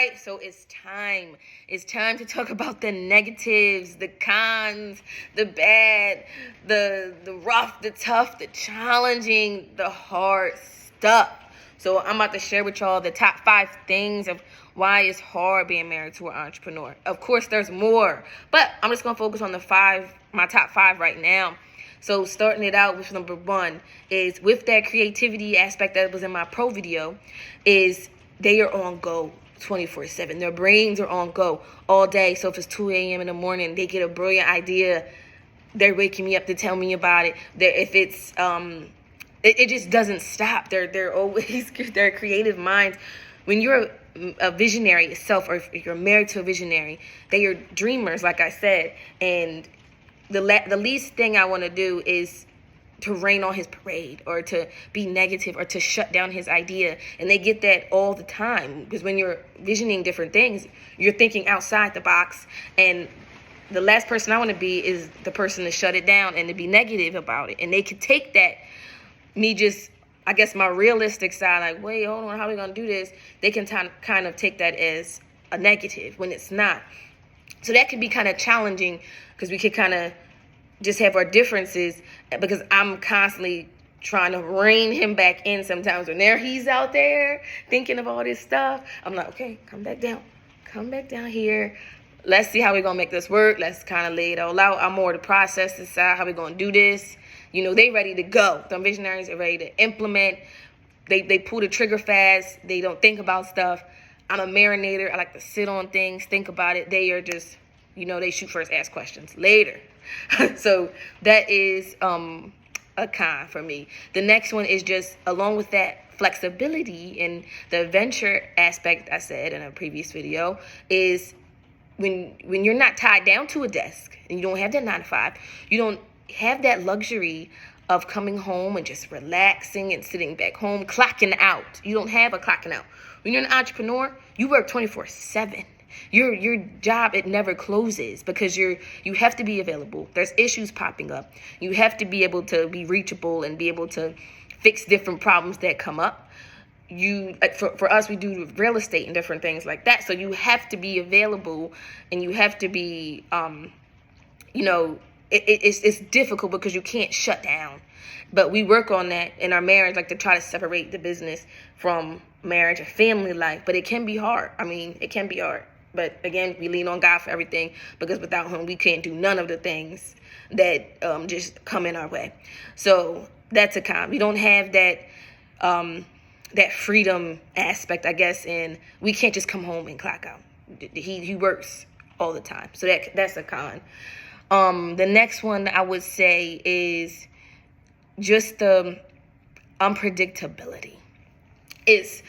Right, so it's time. It's time to talk about the negatives, the cons, the bad, the rough, the tough, the challenging, the hard stuff. So I'm about to share with y'all the top 5 things of why it's hard being married to an entrepreneur. Of course, there's more, but I'm just gonna focus on my top 5 right now. So starting it out with number 1 is with that creativity aspect that was in my pro video, is they are on go 24/7. Their brains are on go all day. So if it's 2 a.m. in the morning, they get a brilliant idea. They're waking me up to tell me about it. If it's it just doesn't stop. They're always their creative minds. When you're a visionary itself, or if you're married to a visionary, they are dreamers, like I said. And the least thing I want to do is to rain on his parade, or to be negative, or to shut down his idea. And they get that all the time, because when you're visioning different things, you're thinking outside the box. And the last person I want to be is the person to shut it down and to be negative about it. And they could take that, I guess my realistic side, like, wait, hold on, how are we going to do this? They can kind of take that as a negative when it's not. So that can be kind of challenging, because we could kind of just have our differences, because I'm constantly trying to rein him back in sometimes. When he's out there thinking of all this stuff, I'm like, okay, come back down here. Let's see how we're going to make this work. Let's kind of lay it all out. I'm more the process, decide how we're going to do this. They ready to go. The visionaries are ready to implement. They pull the trigger fast. They don't think about stuff. I'm a marinator. I like to sit on things, think about it. They are just, they shoot first, ask questions later. So that is a con for me. The next one is just, along with that flexibility and the adventure aspect I said in a previous video, is when you're not tied down to a desk and you don't have that 9 to 5, you don't have that luxury of coming home and just relaxing and sitting back home, clocking out. You don't have a clocking out. When you're an entrepreneur, you work 24/7. Your job, it never closes, because you have to be available. There's issues popping up. You have to be able to be reachable and be able to fix different problems that come up. For us, we do real estate and different things like that. So you have to be available, and you have to be, it's difficult because you can't shut down. But we work on that in our marriage, like to try to separate the business from marriage and family life. But it can be hard. It can be hard. But again, we lean on God for everything, because without him, we can't do none of the things that just come in our way. So that's a con. We don't have that that freedom aspect, I guess, and we can't just come home and clock out. He works all the time. So that's a con. The next one I would say is just the unpredictability. It's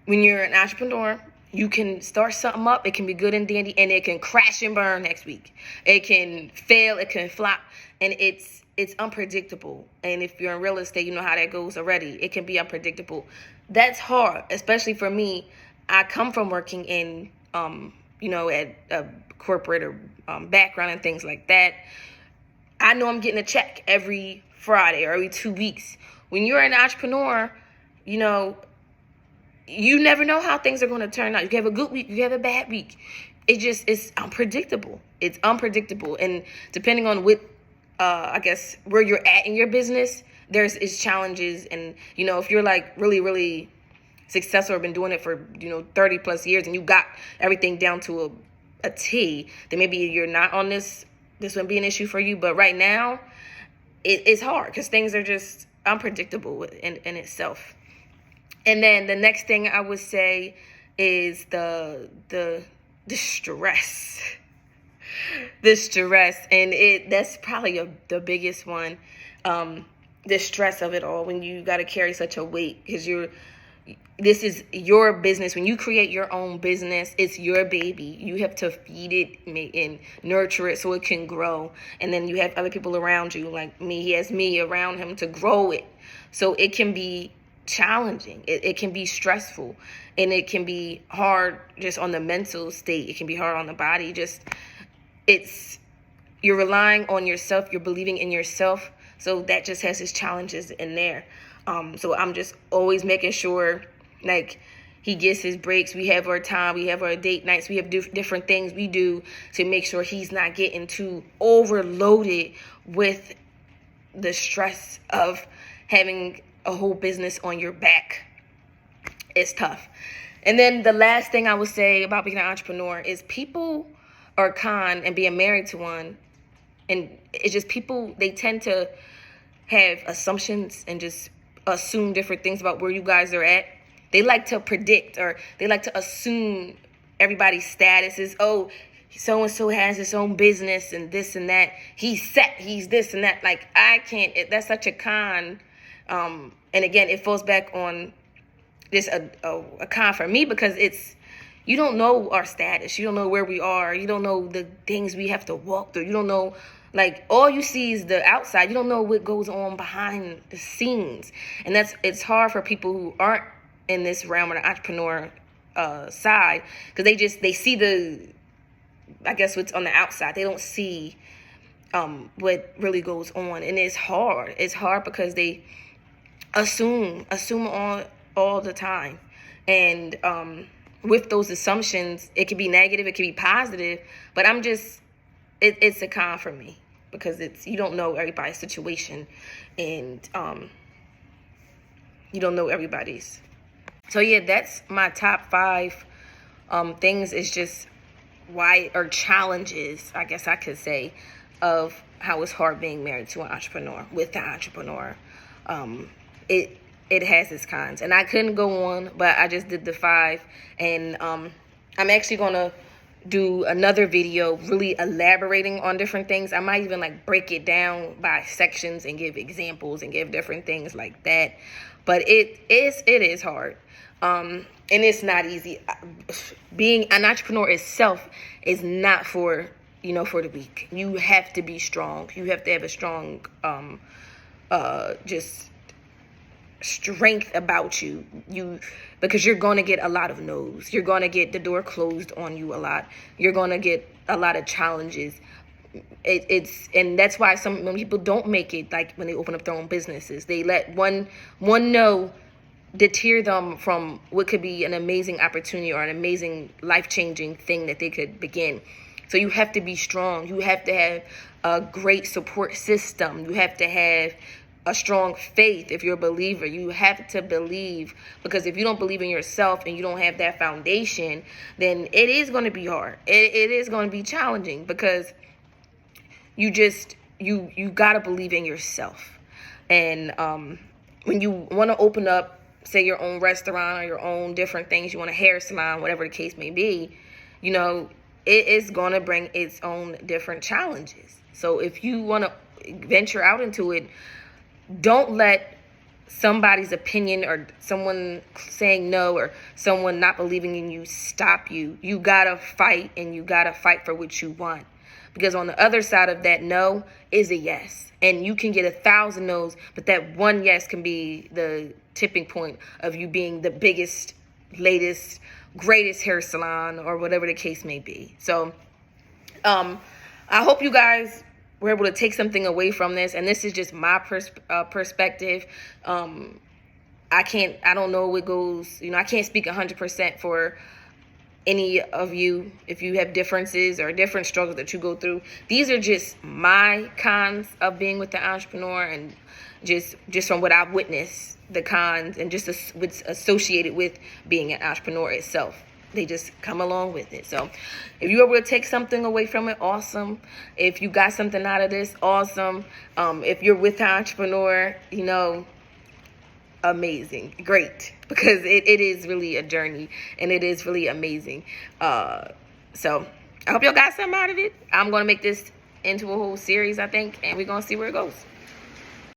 when you're an entrepreneur, you can start something up, it can be good and dandy, and it can crash and burn next week. It can fail, it can flop, and it's unpredictable. And if you're in real estate, you know how that goes already. It can be unpredictable. That's hard, especially for me. I come from working in, at a corporate or background and things like that. I know I'm getting a check every Friday or every 2 weeks. When you're an entrepreneur, you never know how things are going to turn out. You can have a good week, you have a bad week. It's unpredictable. It's unpredictable. And depending on what, I guess, where you're at in your business, is challenges. And, if you're like really, really successful or been doing it for, 30 plus years, and you got everything down to a T, then maybe you're not on this wouldn't be an issue for you. But right now, it's hard, because things are just unpredictable in itself. And then the next thing I would say is the stress. The stress, and that's probably the biggest one. The stress of it all, when you got to carry such a weight, because this is your business. When you create your own business, it's your baby. You have to feed it and nurture it so it can grow. And then you have other people around you, like me. He has me around him to grow it. So it can be challenging. It can be stressful, and it can be hard just on the mental state. It can be hard on the body. You're relying on yourself. You're believing in yourself. So that just has its challenges in there. So I'm just always making sure, like, he gets his breaks. We have our time. We have our date nights. We have different things we do to make sure he's not getting too overloaded with the stress of having a whole business on your back. It's tough. And then the last thing I would say about being an entrepreneur is people are con and being married to one. And it's just people, they tend to have assumptions and just assume different things about where you guys are at. They like to predict, or they like to assume everybody's status is, oh, so-and-so has his own business and this and that. He's set, he's this and that. Like, I can't, that's such a con. And again, it falls back on this a con for me, because it's, you don't know our status. You don't know where we are. You don't know the things we have to walk through. You don't know, like, all you see is the outside. You don't know what goes on behind the scenes. And it's hard for people who aren't in this realm of the entrepreneur side, because they see the, I guess, what's on the outside. They don't see what really goes on. And it's hard. It's hard because they assume all the time. And with those assumptions, it can be negative, it can be positive, but it's a con for me, because you don't know everybody's situation, and you don't know everybody's. So yeah, that's my top 5 things. Is just why, or challenges, I guess I could say, of how it's hard being married to an entrepreneur, with an entrepreneur. It has its cons, and I couldn't go on, but I just did the 5, and I'm actually gonna do another video really elaborating on different things. I might even like break it down by sections and give examples and give different things like that. But it is hard, and it's not easy. Being an entrepreneur itself is not for the weak. You have to be strong. You have to have a strong just strength about you, because you're going to get a lot of no's. You're going to get the door closed on you a lot. You're going to get a lot of challenges. And that's why when people don't make it, like when they open up their own businesses, they let one no deter them from what could be an amazing opportunity or an amazing life-changing thing that they could begin. So you have to be strong. You have to have a great support system. You have to have a strong faith. If you're a believer, you have to believe, because if you don't believe in yourself and you don't have that foundation, then it is going to be hard. It is going to be challenging, because you got to believe in yourself. And when you want to open up, say, your own restaurant or your own different things, you want a hair salon, whatever the case may be, it is going to bring its own different challenges. So if you want to venture out into it, don't let somebody's opinion or someone saying no or someone not believing in you stop you. You gotta fight, and you gotta fight for what you want, because on the other side of that no is a yes. And you can get 1,000 no's, but that one yes can be the tipping point of you being the biggest, latest, greatest hair salon, or whatever the case may be. So I hope you guys were able to take something away from this. And this is just my perspective. I don't know what goes, I can't speak 100% for any of you. If you have differences or different struggles that you go through, these are just my cons of being with the entrepreneur, and just from what I've witnessed, the cons, and just what's associated with being an entrepreneur itself. They just come along with it. So if you were able to take something away from it, awesome. If you got something out of this, awesome. If you're with an entrepreneur, amazing, great, because it is really a journey, and it is really amazing. So I hope y'all got something out of it. I'm going to make this into a whole series, I think, and we're going to see where it goes.